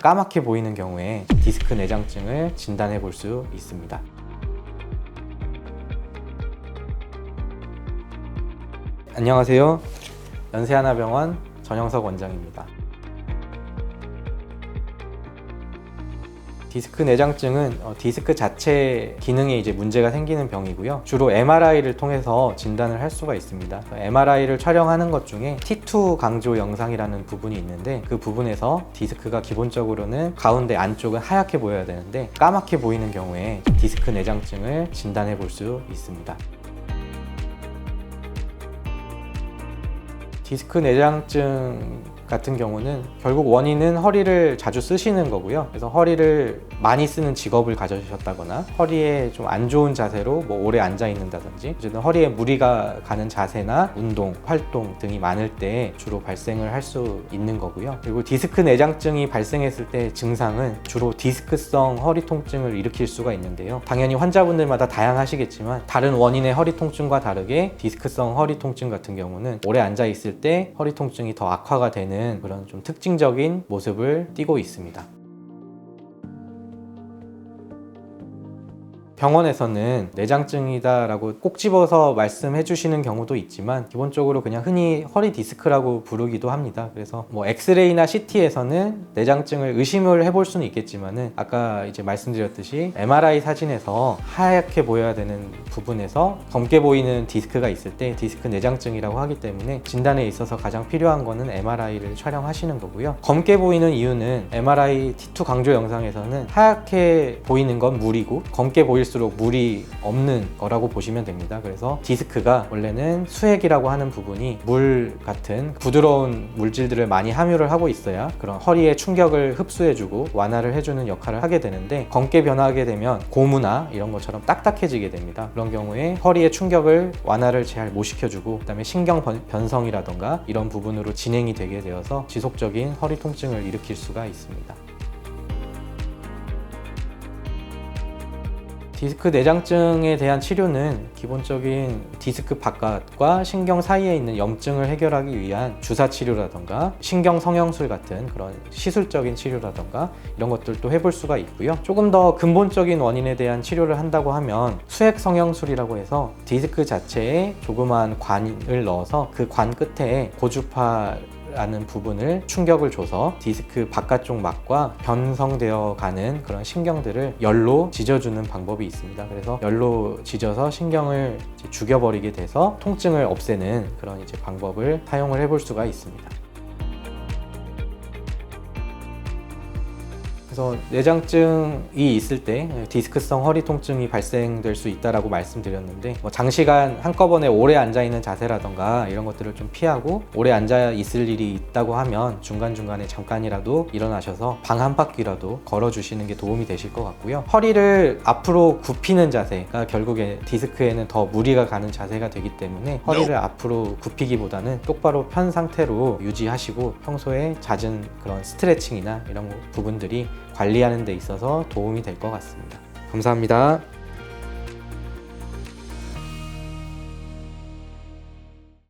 까맣게 보이는 경우에 디스크 내장증을 진단해 볼 수 있습니다. 안녕하세요. 연세하나병원 전영석 원장입니다. 디스크 내장증은 디스크 자체 기능에 문제가 생기는 병이고요. 주로 MRI를 통해서 진단을 할 수가 있습니다. MRI를 촬영하는 것 중에 T2 강조 영상이라는 부분이 있는데, 그 부분에서 디스크가 기본적으로는 가운데 안쪽은 하얗게 보여야 되는데 까맣게 보이는 경우에 디스크 내장증을 진단해 볼 수 있습니다. 디스크 내장증 같은 경우는 결국 원인은 허리를 자주 쓰시는 거고요. 그래서 허리를 많이 쓰는 직업을 가져주셨다거나 허리에 좀 안 좋은 자세로 오래 앉아 있는다든지, 어쨌든 허리에 무리가 가는 자세나 운동, 활동 등이 많을 때 주로 발생을 할 수 있는 거고요. 그리고 디스크 내장증이 발생했을 때 증상은 주로 디스크성 허리 통증을 일으킬 수가 있는데요. 당연히 환자분들마다 다양하시겠지만 다른 원인의 허리 통증과 다르게 디스크성 허리 통증 같은 경우는 오래 앉아 있을 때 허리 통증이 더 악화가 되는 그런 좀 특징적인 모습을 띠고 있습니다. 병원에서는 내장증이다라고 꼭 집어서 말씀해 주시는 경우도 있지만, 기본적으로 그냥 흔히 허리 디스크라고 부르기도 합니다. 그래서 엑스레이나 CT에서는 내장증을 의심을 해볼 수는 있겠지만은, 아까 말씀드렸듯이 MRI 사진에서 하얗게 보여야 되는 부분에서 검게 보이는 디스크가 있을 때 디스크 내장증이라고 하기 때문에, 진단에 있어서 가장 필요한 거는 MRI를 촬영하시는 거고요. 검게 보이는 이유는 MRI T2 강조 영상에서는 하얗게 보이는 건 물이고, 검게 보일 수록 물이 없는 거라고 보시면 됩니다. 그래서 디스크가 원래는 수액이라고 하는 부분이 물 같은 부드러운 물질들을 많이 함유를 하고 있어야 그런 허리의 충격을 흡수해주고 완화를 해주는 역할을 하게 되는데, 검게 변하게 되면 고무나 이런 것처럼 딱딱해지게 됩니다. 그런 경우에 허리의 충격을 완화를 잘 못 시켜주고, 그다음에 신경 변성이라던가 이런 부분으로 진행이 되게 되어서 지속적인 허리 통증을 일으킬 수가 있습니다. 디스크 내장증에 대한 치료는 기본적인 디스크 바깥과 신경 사이에 있는 염증을 해결하기 위한 주사 치료라던가 신경 성형술 같은 그런 시술적인 치료라던가 이런 것들도 해볼 수가 있고요. 조금 더 근본적인 원인에 대한 치료를 한다고 하면 수액 성형술이라고 해서 디스크 자체에 조그만 관을 넣어서 그 관 끝에 고주파 라는 부분을 충격을 줘서 디스크 바깥쪽 막과 변성되어 가는 그런 신경들을 열로 지져주는 방법이 있습니다. 그래서 열로 지져서 신경을 죽여버리게 돼서 통증을 없애는 그런 방법을 사용을 해볼 수가 있습니다. 그래서 내장증이 있을 때 디스크성 허리 통증이 발생될 수 있다라고 말씀드렸는데, 장시간 한꺼번에 오래 앉아 있는 자세라던가 이런 것들을 좀 피하고, 오래 앉아 있을 일이 있다고 하면 중간중간에 잠깐이라도 일어나셔서 방 한 바퀴라도 걸어 주시는 게 도움이 되실 것 같고요. 허리를 앞으로 굽히는 자세가 결국에 디스크에는 더 무리가 가는 자세가 되기 때문에, 허리를 앞으로 굽히기보다는 똑바로 편 상태로 유지하시고 평소에 잦은 그런 스트레칭이나 이런 부분들이 관리하는 데 있어서 도움이 될 것 같습니다. 감사합니다.